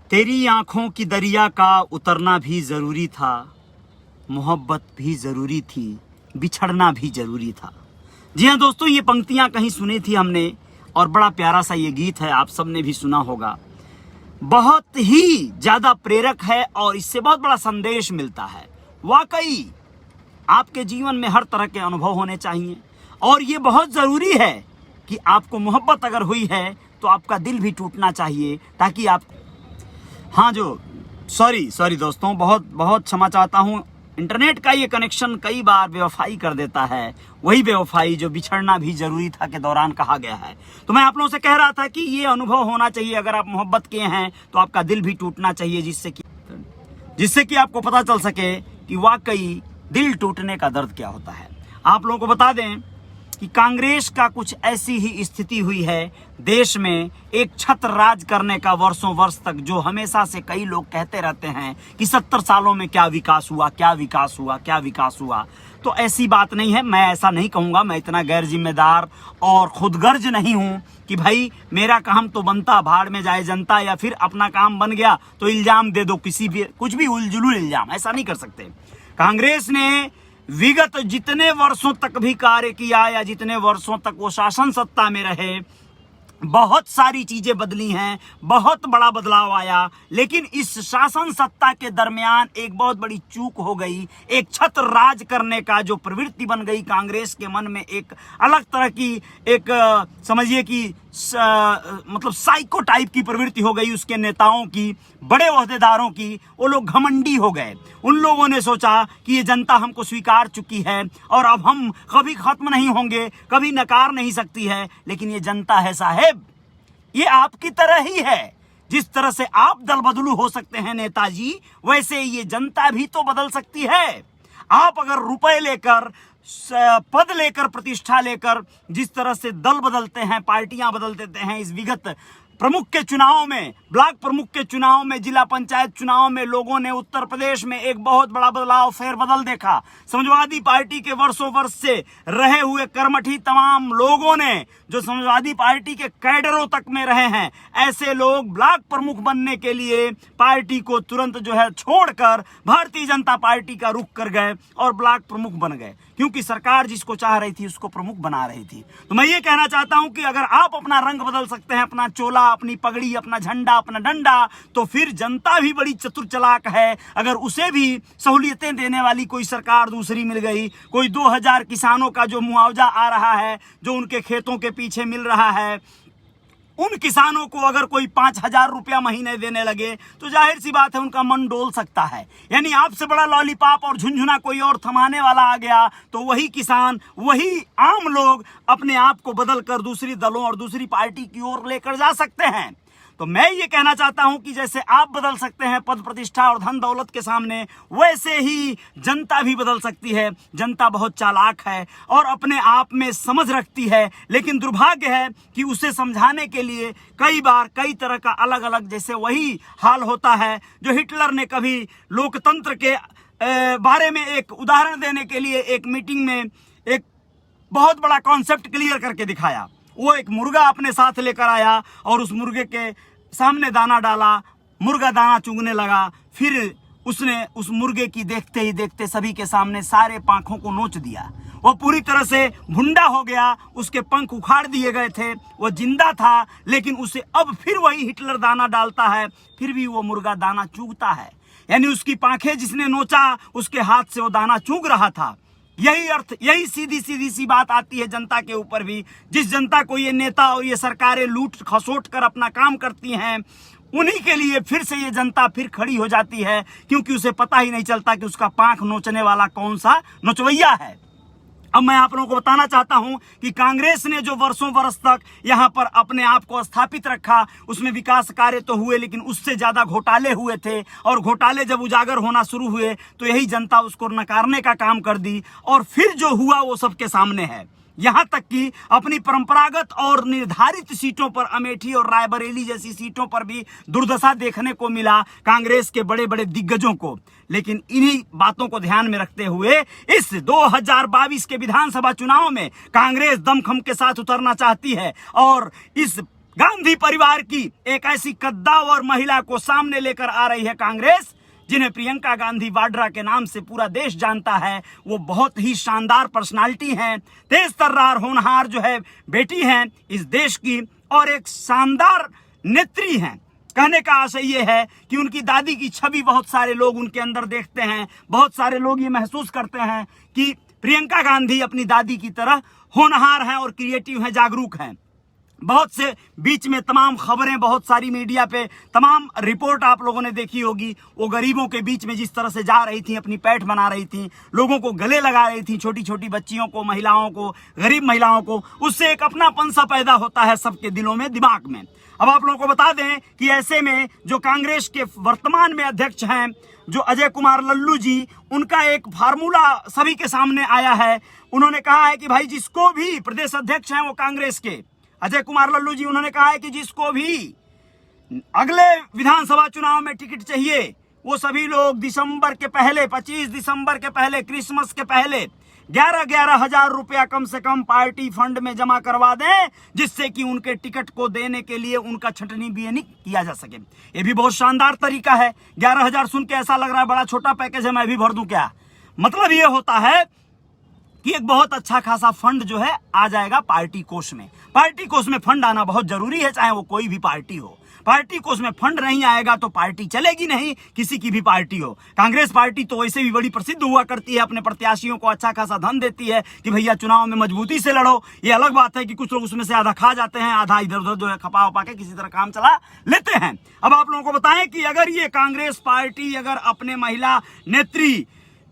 तेरी आंखों की दरिया का उतरना भी जरूरी था, मोहब्बत भी जरूरी थी, बिछड़ना भी जरूरी था। जी हाँ दोस्तों, ये पंक्तियां कहीं सुनी थी हमने और बड़ा प्यारा सा ये गीत है, आप सबने भी सुना होगा। बहुत ही ज्यादा प्रेरक है और इससे बहुत बड़ा संदेश मिलता है। वाकई आपके जीवन में हर तरह के अनुभव होने चाहिए और ये बहुत जरूरी है कि आपको मोहब्बत अगर हुई है तो आपका दिल भी टूटना चाहिए, ताकि आप सॉरी दोस्तों, बहुत बहुत क्षमा चाहता हूँ। इंटरनेट का ये कनेक्शन कई बार बेवफाई कर देता है, वही बेवफाई जो बिछड़ना भी जरूरी था के दौरान कहा गया है। तो मैं आप लोगों से कह रहा था कि ये अनुभव होना चाहिए। अगर आप मोहब्बत किए हैं तो आपका दिल भी टूटना चाहिए, जिससे कि आपको पता चल सके कि वाकई दिल टूटने का दर्द क्या होता है। आप लोगों को बता दें कि कांग्रेस का कुछ ऐसी ही स्थिति हुई है देश में, एक छत्र राज करने का वर्षों वर्ष तक, जो हमेशा से कई लोग कहते रहते हैं कि 70 सालों में क्या विकास हुआ, क्या विकास हुआ, क्या विकास हुआ। तो ऐसी बात नहीं है, मैं ऐसा नहीं कहूंगा। मैं इतना गैर जिम्मेदार और खुदगर्ज नहीं हूं कि भाई मेरा काम तो बनता, भाड़ में जाए जनता, या फिर अपना काम बन गया तो इल्जाम दे दो, किसी भी कुछ भी उलझुल इल्जाम, ऐसा नहीं कर सकते। कांग्रेस ने विगत जितने वर्षों तक भी कार्य किया या जितने वर्षों तक वो शासन सत्ता में रहे, बहुत सारी चीजें बदली हैं, बहुत बड़ा बदलाव आया। लेकिन इस शासन सत्ता के दरमियान एक बहुत बड़ी चूक हो गई। एक छत्र राज करने का जो प्रवृत्ति बन गई कांग्रेस के मन में, एक अलग तरह की, एक समझिए कि मतलब साइको टाइप की प्रवृत्ति हो गई उसके नेताओं की, बड़े ओहदेदारों की। वो लोग घमंडी हो गए। उन लोगों ने सोचा कि ये जनता हमको स्वीकार चुकी है और अब हम कभी खत्म नहीं होंगे, कभी नकार नहीं सकती है। लेकिन ये जनता है साहेब, ये आपकी तरह ही है। जिस तरह से आप दल बदलू हो सकते हैं नेताजी, वैसे ये जनता भी तो बदल सकती है। आप अगर रुपए लेकर, पद लेकर, प्रतिष्ठा लेकर जिस तरह से दल बदलते हैं, पार्टियां बदल देते हैं, इस विगत प्रमुख के चुनाव में, ब्लॉक प्रमुख के चुनाव में, जिला पंचायत चुनाव में लोगों ने उत्तर प्रदेश में एक बहुत बड़ा बदलाव, फेरबदल देखा। समाजवादी पार्टी के वर्षों वर्ष से रहे हुए कर्मठी तमाम लोगों ने, जो समाजवादी पार्टी के कैडरों तक में रहे हैं, ऐसे लोग ब्लॉक प्रमुख बनने के लिए पार्टी को तुरंत जो है छोड़कर भारतीय जनता पार्टी का रुख कर गए और ब्लॉक प्रमुख बन गए, क्योंकि सरकार जिसको चाह रही थी उसको प्रमुख बना रही थी। तो मैं ये कहना चाहता हूं कि अगर आप अपना रंग बदल सकते हैं, अपना चोला, अपनी पगड़ी, अपना झंडा, अपना डंडा, तो फिर जनता भी बड़ी चतुर चालाक है। अगर उसे भी सहूलियतें देने वाली कोई सरकार दूसरी मिल गई, कोई 2000 किसानों का जो मुआवजा आ रहा है, जो उनके खेतों के पीछे मिल रहा है, उन किसानों को अगर कोई 5000 रुपया महीने देने लगे तो जाहिर सी बात है उनका मन डोल सकता है। यानी आपसे बड़ा लॉलीपॉप और झुनझुना कोई और थमाने वाला आ गया तो वही किसान, वही आम लोग अपने आप को बदल कर दूसरी दलों और दूसरी पार्टी की ओर लेकर जा सकते हैं। तो मैं ये कहना चाहता हूं कि जैसे आप बदल सकते हैं पद प्रतिष्ठा और धन दौलत के सामने, वैसे ही जनता भी बदल सकती है। जनता बहुत चालाक है और अपने आप में समझ रखती है, लेकिन दुर्भाग्य है कि उसे समझाने के लिए कई बार कई तरह का अलग अलग, जैसे वही हाल होता है जो हिटलर ने कभी लोकतंत्र के बारे में एक उदाहरण देने के लिए एक मीटिंग में एक बहुत बड़ा कॉन्सेप्ट क्लियर करके दिखाया। वो एक मुर्गा अपने साथ लेकर आया और उस मुर्गे के सामने दाना डाला, मुर्गा दाना चुगने लगा, फिर उसने उस मुर्गे की देखते ही देखते सभी के सामने सारे पंखों को नोच दिया। वो पूरी तरह से भुंडा हो गया, उसके पंख उखाड़ दिए गए थे, वो जिंदा था, लेकिन उसे अब फिर वही हिटलर दाना डालता है, फिर भी वो मुर्गा दाना चुगता है। यानी उसकी पांखें जिसने नोचा उसके हाथ से वो दाना चुग रहा था। यही अर्थ, यही सीधी सी बात आती है जनता के ऊपर भी। जिस जनता को ये नेता और ये सरकारें लूट खसोट कर अपना काम करती हैं, उन्हीं के लिए फिर से ये जनता फिर खड़ी हो जाती है, क्योंकि उसे पता ही नहीं चलता कि उसका पांख नोचने वाला कौन सा नोचवैया है। अब मैं आप लोगों को बताना चाहता हूं कि कांग्रेस ने जो वर्षों वर्ष तक यहां पर अपने आप को स्थापित रखा, उसमें विकास कार्य तो हुए, लेकिन उससे ज्यादा घोटाले हुए थे। और घोटाले जब उजागर होना शुरू हुए तो यही जनता उसको नकारने का काम कर दी, और फिर जो हुआ वो सबके सामने है। यहां तक कि अपनी परंपरागत और निर्धारित सीटों पर, अमेठी और रायबरेली जैसी सीटों पर भी दुर्दशा देखने को मिला कांग्रेस के बड़े बड़े दिग्गजों को। लेकिन इन्हीं बातों को ध्यान में रखते हुए इस 2022 के विधानसभा चुनाव में कांग्रेस दमखम के साथ उतरना चाहती है और इस गांधी परिवार की एक ऐसी कद्दावर महिला को सामने लेकर आ रही है कांग्रेस, जिन्हें प्रियंका गांधी वाड्रा के नाम से पूरा देश जानता है। वो बहुत ही शानदार पर्सनालिटी हैं, तेज तर्रार होनहार जो है बेटी हैं इस देश की, और एक शानदार नेत्री हैं। कहने का आशय ये है कि उनकी दादी की छवि बहुत सारे लोग उनके अंदर देखते हैं। बहुत सारे लोग ये महसूस करते हैं कि प्रियंका गांधी अपनी दादी की तरह होनहार हैं और क्रिएटिव हैं, जागरूक हैं। बहुत से बीच में तमाम खबरें, बहुत सारी मीडिया पे तमाम रिपोर्ट आप लोगों ने देखी होगी। वो गरीबों के बीच में जिस तरह से जा रही थी, अपनी पैठ बना रही थी, लोगों को गले लगा रही थी, छोटी छोटी बच्चियों को, महिलाओं को, गरीब महिलाओं को। उससे एक अपनापन सा पैदा होता है सबके दिलों में, दिमाग में। अब आप लोगों को बता दें कि ऐसे में जो कांग्रेस के वर्तमान में अध्यक्ष हैं, जो अजय कुमार लल्लू जी, उनका एक फार्मूला सभी के सामने आया है। उन्होंने कहा है कि भाई जिसको भी, प्रदेश अध्यक्ष हैं वो कांग्रेस के अजय कुमार लल्लू जी, उन्होंने कहा है कि जिसको भी अगले विधानसभा चुनाव में टिकट चाहिए, वो सभी लोग दिसंबर के पहले, 25 दिसंबर के पहले, क्रिसमस के पहले 11-11 हजार रुपया कम से कम पार्टी फंड में जमा करवा दें, जिससे कि उनके टिकट को देने के लिए उनका छटनी बियनी किया जा सके। ये भी बहुत शानदार तरीका है। 11 हजार सुन के ऐसा लग रहा है बड़ा छोटा पैकेज है, मैं भी भर दूं क्या? मतलब ये होता है कि एक बहुत अच्छा खासा फंड जो है आ जाएगा पार्टी कोष में। पार्टी कोष में फंड आना बहुत जरूरी है, चाहे वो कोई भी पार्टी हो। पार्टी कोष में फंड नहीं आएगा तो पार्टी चलेगी नहीं, किसी की भी पार्टी हो। कांग्रेस पार्टी तो वैसे भी बड़ी प्रसिद्ध हुआ करती है, अपने प्रत्याशियों को अच्छा खासा धन देती है कि भैया चुनाव में मजबूती से लड़ो। ये अलग बात है कि कुछ लोग उसमें से आधा खा जाते हैं, आधा इधर उधर जो है खपा उपा के किसी तरह काम चला लेते हैं। अब आप लोगों को बताएं कि अगर ये कांग्रेस पार्टी अगर अपने महिला नेत्री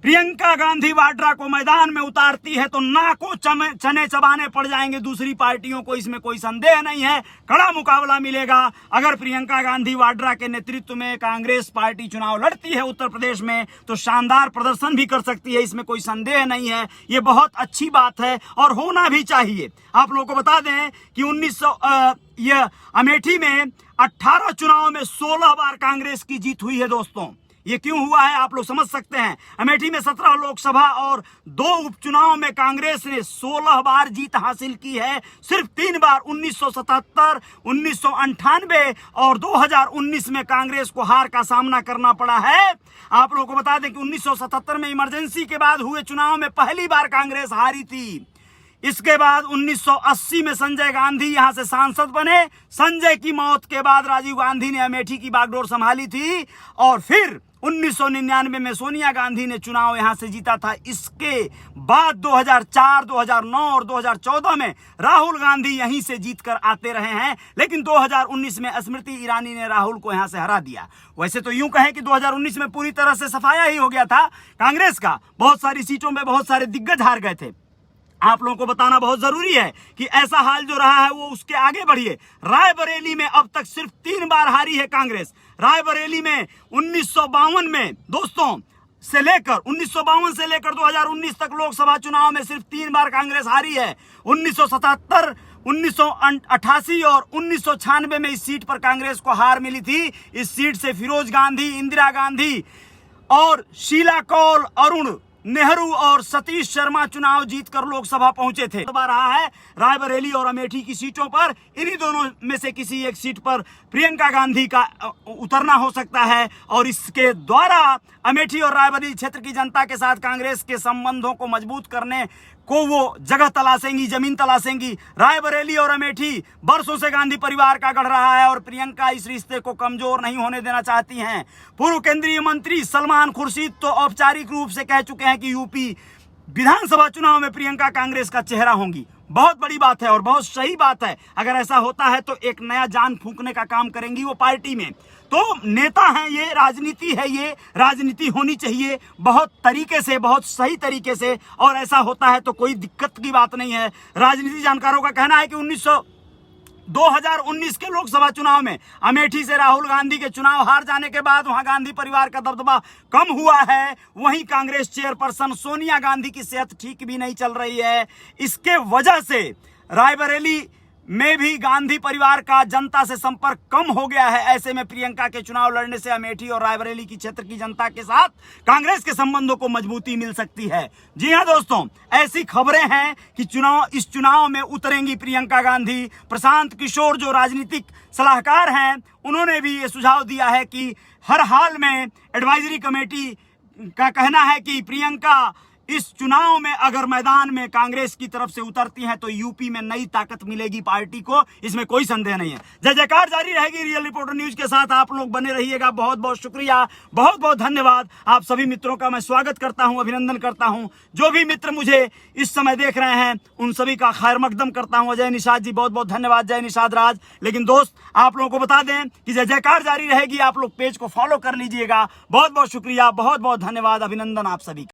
प्रियंका गांधी वाड्रा को मैदान में उतारती है तो नाकों चने चबाने पड़ जाएंगे दूसरी पार्टियों को, इसमें कोई संदेह नहीं है। कड़ा मुकाबला मिलेगा। अगर प्रियंका गांधी वाड्रा के नेतृत्व में कांग्रेस पार्टी चुनाव लड़ती है उत्तर प्रदेश में तो शानदार प्रदर्शन भी कर सकती है, इसमें कोई संदेह नहीं है। ये बहुत अच्छी बात है और होना भी चाहिए। आप लोगों को बता दें कि अमेठी में 18 चुनाव में 16 बार कांग्रेस की जीत हुई है दोस्तों। ये क्यों हुआ है आप लोग समझ सकते हैं। अमेठी में 17 लोकसभा और 2 उपचुनाव में कांग्रेस ने 16 बार जीत हासिल की है। सिर्फ 3 बार 1977, 1998 और 2019 में कांग्रेस को हार का सामना करना पड़ा है। आप लोगों को बता दें कि 1977 में इमरजेंसी के बाद हुए चुनाव में पहली बार कांग्रेस हारी थी। इसके बाद 1980 में संजय गांधी यहां से सांसद बने। संजय की मौत के बाद राजीव गांधी ने अमेठी की बागडोर संभाली थी और फिर 1999 में सोनिया गांधी ने चुनाव यहां से जीता था। इसके बाद 2004, 2009 और 2014 में राहुल गांधी यहीं से जीतकर आते रहे हैं, लेकिन 2019 में स्मृति ईरानी ने राहुल को यहां से हरा दिया। वैसे तो यूं कहें कि 2019 में पूरी तरह से सफाया ही हो गया था कांग्रेस का। बहुत सारी सीटों में बहुत सारे दिग्गज हार गए थे। आप लोगों को बताना बहुत जरूरी है कि ऐसा हाल जो रहा है वो उसके आगे बढ़िए। रायबरेली में अब तक सिर्फ 3 बार हारी है कांग्रेस। रायबरेली में 1952 में दोस्तों से लेकर 1952 से लेकर 2019 तक लोकसभा चुनाव में सिर्फ 3 बार कांग्रेस हारी है। 1977, 1988 और 1996 में इस सीट पर कांग्रेस को हार मिली थी। इस सीट से फिरोज गांधी, इंदिरा गांधी और शीला कौल, अरुण नेहरू और सतीश शर्मा चुनाव जीतकर लोकसभा पहुंचे थे। रहा है रायबरेली और अमेठी की सीटों पर, इन्हीं दोनों में से किसी एक सीट पर प्रियंका गांधी का उतरना हो सकता है और इसके द्वारा अमेठी और रायबरेली क्षेत्र की जनता के साथ कांग्रेस के संबंधों को मजबूत करने को वो जगह तलाशेंगी, जमीन तलाशेंगी। रायबरेली और अमेठी बरसों से गांधी परिवार का गढ़ रहा है और प्रियंका इस रिश्ते को कमजोर नहीं होने देना चाहती हैं। पूर्व केंद्रीय मंत्री सलमान खुर्शीद तो औपचारिक रूप से कह चुके हैं कि यूपी विधानसभा चुनाव में प्रियंका कांग्रेस का चेहरा होंगी। बहुत बड़ी बात है और बहुत सही बात है। अगर ऐसा होता है तो एक नया जान फूंकने का काम करेंगी वो पार्टी में। तो नेता हैं ये, राजनीति है ये, राजनीति होनी चाहिए बहुत तरीके से, बहुत सही तरीके से, और ऐसा होता है तो कोई दिक्कत की बात नहीं है। राजनीति जानकारों का कहना है कि 2019 के लोकसभा चुनाव में अमेठी से राहुल गांधी के चुनाव हार जाने के बाद वहां गांधी परिवार का दबदबा कम हुआ है। वहीं कांग्रेस चेयरपर्सन सोनिया गांधी की सेहत ठीक भी नहीं चल रही है। इसके वजह से रायबरेली में भी गांधी परिवार का जनता से संपर्क कम हो गया है। ऐसे में प्रियंका के चुनाव लड़ने से अमेठी और रायबरेली की क्षेत्र की जनता के साथ कांग्रेस के संबंधों को मजबूती मिल सकती है। जी हां दोस्तों, ऐसी खबरें हैं कि इस चुनाव में उतरेंगी प्रियंका गांधी। प्रशांत किशोर जो राजनीतिक सलाहकार हैं, उन्होंने भी ये सुझाव दिया है कि हर हाल में एडवाइजरी कमेटी का कहना है कि प्रियंका इस चुनाव में अगर मैदान में कांग्रेस की तरफ से उतरती हैं तो यूपी में नई ताकत मिलेगी पार्टी को, इसमें कोई संदेह नहीं है। जय जयकार जारी रहेगी। रियल रिपोर्टर न्यूज के साथ आप लोग बने रहिएगा। बहुत बहुत शुक्रिया, बहुत बहुत धन्यवाद। आप सभी मित्रों का मैं स्वागत करता हूं, अभिनंदन करता हूं। जो भी मित्र मुझे इस समय देख रहे हैं उन सभी का खैर मकदम करता हूं। अजय निषाद जी बहुत बहुत धन्यवाद, जय निषाद राज। लेकिन दोस्त, आप लोगों को बता दें कि जय जयकार जारी रहेगी। आप लोग पेज को फॉलो कर लीजिएगा। बहुत बहुत शुक्रिया, बहुत बहुत धन्यवाद, अभिनंदन आप सभी का।